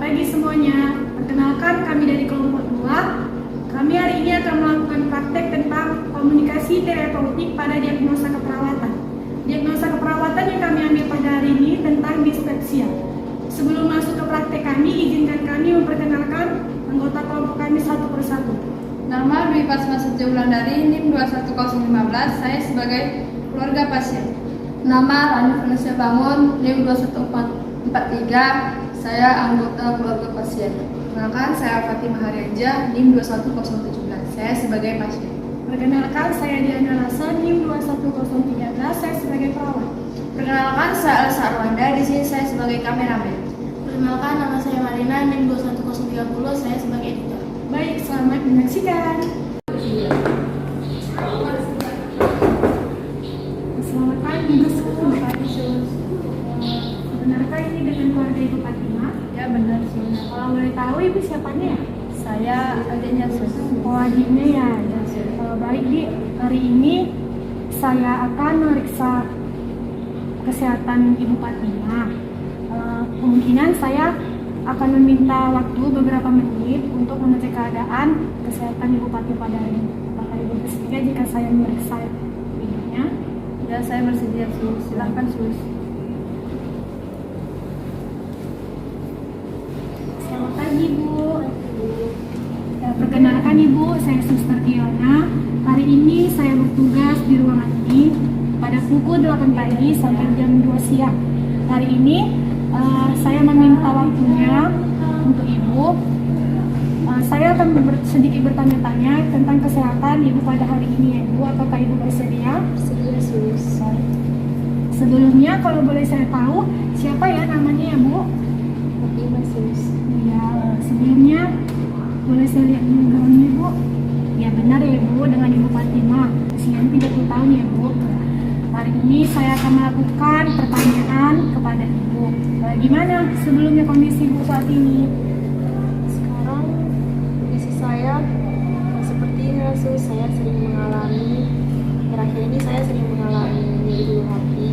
pagi semuanya. Perkenalkan, kami dari kelompok 2. Kami hari ini akan melakukan praktek tentang komunikasi terapeutik pada diagnosa keperawatan. Diagnosa keperawatan yang kami ambil pada hari ini tentang dispepsia. Sebelum masuk ke praktek kami, izinkan kami memperkenalkan anggota kelompok kami satu persatu. Nama Dwi Pasma Setiawulandari, NIM 21015, saya sebagai keluarga pasien. Nama Rani Vanessa Bangun, NIM 21443, saya anggota keluarga pasien. Perkenalkan, saya Fatimah Harianja, NIM 21017, saya sebagai pasien. Perkenalkan, saya Diana Rasa, NIM 21013, saya sebagai perawat. Perkenalkan, saya Elsa Arwanda, di sini saya sebagai kameramen. Perkenalkan, nama saya Marina, NIM 21030, saya sebagai editor. Baik, selamat menyaksikan. Selamat pagi, benarkah ini dengan keluarga Ibu Fatimah? Ya benar sih. Kalau boleh tahu Ibu siapanya ya? Saya adiknya Sus. Oh, adiknya ya. Baik Di, hari ini saya akan meriksa kesehatan Ibu Fatimah. Kemungkinan saya akan meminta waktu beberapa menit untuk mengecek keadaan kesehatan Ibu Fatimah pada hari ini. Apakah Ibu bersedia jika saya memeriksa ibunya? Ya, saya bersedia Sus. Silahkan Sus. Selamat pagi Bu. Perkenalkan Ibu, saya Suster Kiona. Hari ini saya bertugas di ruangan ini pada pukul 8 pagi sampai jam 2 siang. Hari ini saya meminta waktunya untuk Ibu. Saya akan sedikit bertanya-tanya tentang kesehatan Ibu pada hari ini ya Ibu. Apakah Ibu bersedia? Bersedia Sus. Sebelumnya kalau boleh saya tahu siapa ya namanya ya Bu? Fatimah Sus. Ya, sebelumnya boleh saya lihat dulu gaunnya Bu? Ya benar ya Bu, dengan Ibu Fatimah, usia 30 tahun ya Bu. Hari ini saya akan melakukan pertanyaan kepada Ibu. Gimana sebelumnya kondisi Ibu saat ini? Sekarang kondisi saya seperti ini Sus. Saya sering mengalami, akhir-akhir ini saya sering mengalami nyeri ulu hati.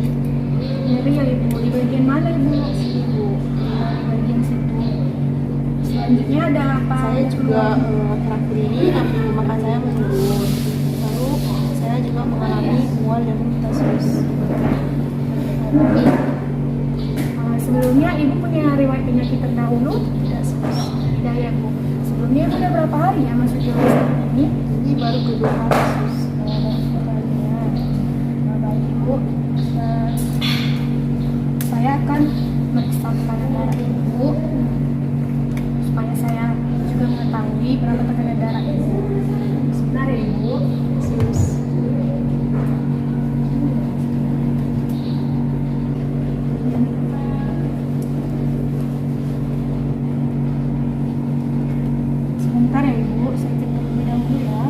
Nyeri ya Ibu, di bagian mana Ibu? Ibu, Di bagian situ. Selanjutnya ada apa? saya juga akhir-akhir ini nafsu makan saya menurun. Lalu saya juga mengalami mual dan muntah Sus. Sebelumnya Ibu punya riwayat penyakit terdahulu? Tidak Sus. Tidak ya Bu. Sebelumnya Ibu udah berapa hari ya masuk ke rumah sakit ini? Ini baru kedua hari Sus. Baik Ibu, saya akan meriksa tekanan darah Ibu supaya saya juga mengetahui berapa tekanan darah Ibu. Sebentar ya Ibu. Sus. Sebentar ya Ibu, saya cek terlebih dahulu ya.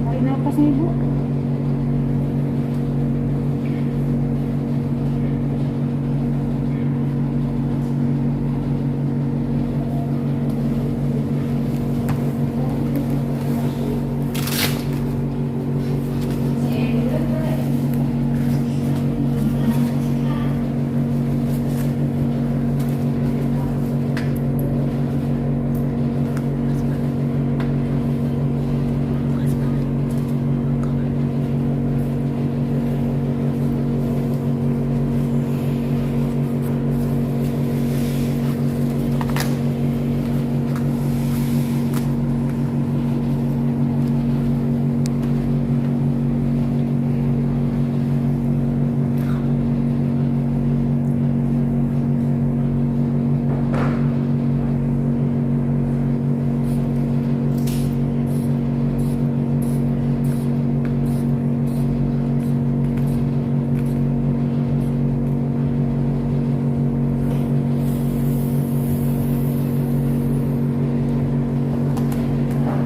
Tarik nafasnya Ibu.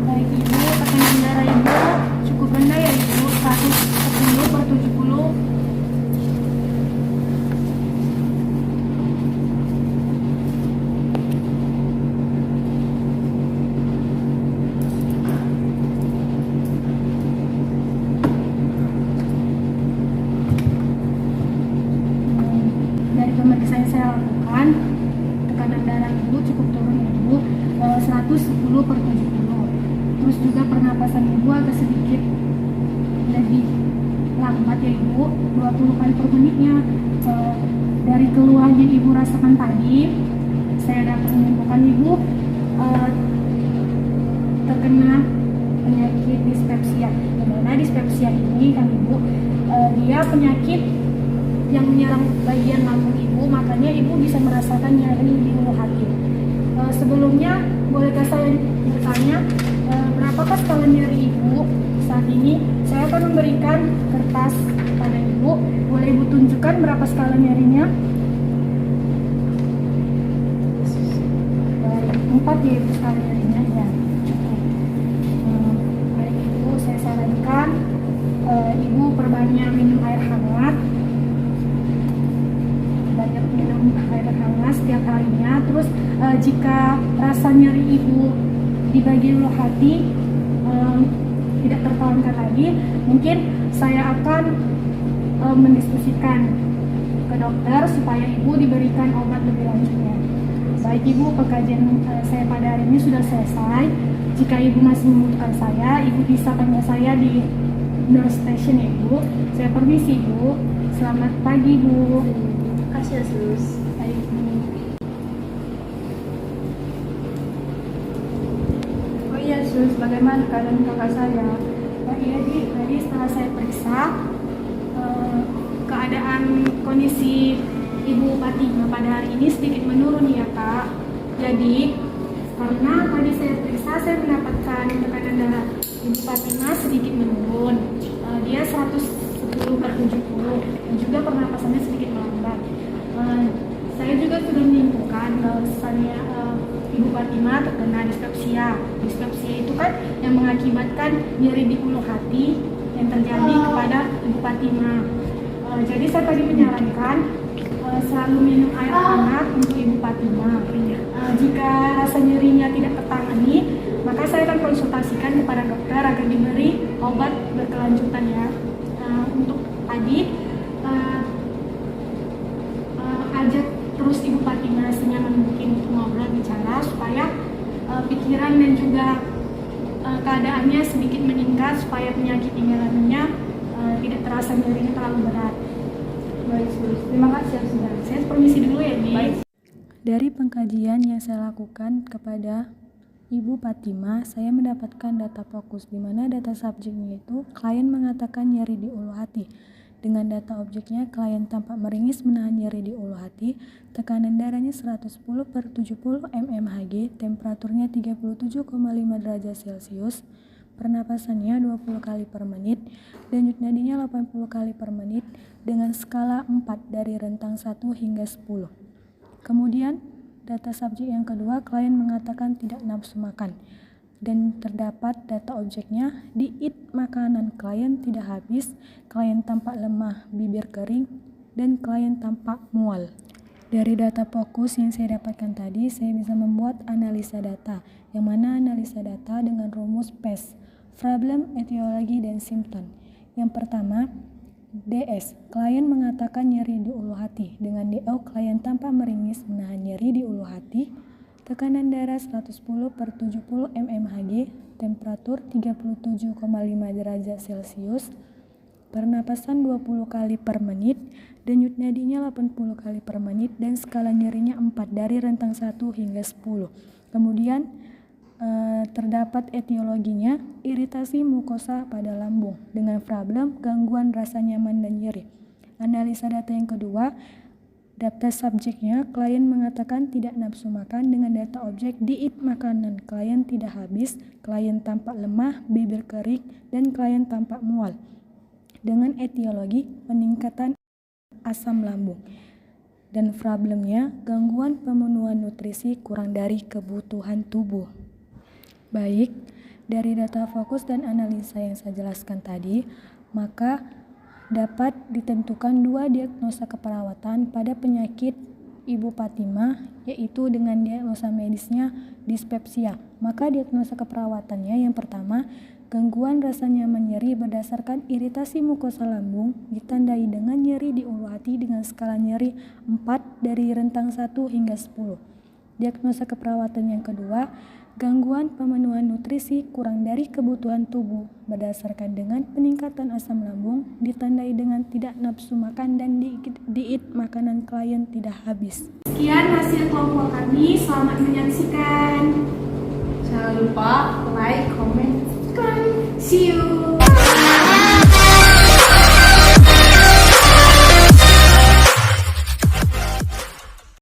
Baik Ibu, tekanan darah Ibu cukup rendah ya Ibu, 110/70. Dari pemeriksaan yang saya lakukan, tekanan tekanan darah ibu cukup turun ibu 110/70. Terus juga pernapasan ibu agak sedikit lebih lambat ya ibu, 20 kali per menitnya. Dari keluhan yang ibu rasakan tadi, saya dapat menyimpulkan ibu terkena penyakit dispepsia. Dimana dispepsia ini kan ibu, dia penyakit yang menyerang bagian lambung ibu, makanya ibu bisa merasakan nyeri di ulu hati. Sebelumnya bolehkah saya bertanya berapakah skala nyeri ibu saat ini? Saya akan memberikan kertas pada ibu. Boleh ibu tunjukkan berapa skala nyerinya? Baik, 4 ya ibu skala nyerinya ya. Cukup. Baik ibu, saya sarankan ibu perbanyak minum air hangat. Banyak minum air hangat setiap harinya. Terus jika rasa nyeri ibu di bagian ulu hati tidak tertahankan lagi, mungkin saya akan mendiskusikan ke dokter supaya ibu diberikan obat lebih lanjutnya. Baik ibu, pengkajian saya pada hari ini sudah selesai. Jika ibu masih membutuhkan saya, ibu bisa panggil saya di nurse station ya ibu. Saya permisi ibu. Selamat pagi bu. Terima kasih ya sus. Baik bu. Oh iya sus, bagaimana keadaan kakak saya? Baik ya di, tadi setelah saya periksa keadaan kondisi Ibu Fatima pada hari ini sedikit menurun ya kak. Jadi karena tadi saya periksa, saya mendapatkan tekanan darah Ibu Fatima sedikit menurun. Dia 110/70 dan juga pernapasannya sedikit melambat. Saya juga sudah menyimpulkan bahwasannya Ibu Fatima terkena dispepsia. Dispepsia itu kan yang mengakibatkan nyeri di ulu hati yang terjadi kepada Ibu Fatima. Jadi saya tadi menyarankan selalu minum air hangat untuk Ibu Fatima. Jika rasa nyerinya tidak tertangani, maka saya akan konsultasikan kepada dokter agar diberi obat berkelanjutan ya. Untuk tadi ajak terus Ibu Fatima senyaman mungkin untuk ngobrol bicara supaya pikiran dan juga keadaannya sedikit meningkat supaya penyakit ini lainnya tidak terasa nyerinya terlalu berat. Baik sus, terima kasih ya sudah. Saya permisi dulu ya Di. Baik. Dari pengkajian yang saya lakukan kepada Ibu Fatima, saya mendapatkan data fokus di mana data subjeknya itu klien mengatakan nyeri di ulu hati. Dengan data objeknya, klien tampak meringis menahan nyeri di ulu hati, tekanan darahnya 110/70 mmHg, temperaturnya 37,5 derajat Celcius, pernapasannya 20 kali per menit, denyut nadinya 80 kali per menit dengan skala 4 dari rentang 1 hingga 10. Kemudian, data subjek yang kedua, klien mengatakan tidak nafsu makan. Dan terdapat data objeknya, diet makanan klien tidak habis, klien tampak lemah, bibir kering, dan klien tampak mual. Dari data fokus yang saya dapatkan tadi, saya bisa membuat analisa data, yang mana analisa data dengan rumus PES, Problem, Etiologi, dan Simptom. Yang pertama, DS, klien mengatakan nyeri di ulu hati. Dengan DO, klien tampak meringis menahan nyeri di ulu hati, tekanan darah 110/70 mmHg, temperatur 37,5 derajat Celcius, pernapasan 20 kali per menit, denyut nadinya 80 kali per menit, dan skala nyerinya 4 dari rentang 1 hingga 10. Kemudian terdapat etiologinya, iritasi mukosa pada lambung dengan problem, gangguan rasa nyaman dan nyeri. Analisa data yang kedua, data subjeknya, klien mengatakan tidak nafsu makan. Dengan data objek, diet makanan klien tidak habis, klien tampak lemah, bibir kering, dan klien tampak mual. Dengan etiologi, peningkatan asam lambung. Dan problemnya, gangguan pemenuhan nutrisi kurang dari kebutuhan tubuh. Baik, dari data fokus dan analisa yang saya jelaskan tadi, maka dapat ditentukan 2 diagnosa keperawatan pada penyakit Ibu Fatima, yaitu dengan diagnosa medisnya dispepsia. Maka diagnosa keperawatannya yang pertama, gangguan rasa nyaman nyeri berdasarkan iritasi mukosa lambung ditandai dengan nyeri di ulu hati dengan skala nyeri 4 dari rentang 1 hingga 10. Diagnosa keperawatan yang kedua, gangguan pemenuhan nutrisi kurang dari kebutuhan tubuh berdasarkan dengan peningkatan asam lambung, ditandai dengan tidak nafsu makan dan diet makanan klien tidak habis. Sekian hasil kelompok kami, selamat menyaksikan. Jangan lupa like, comment, Subscribe. See you.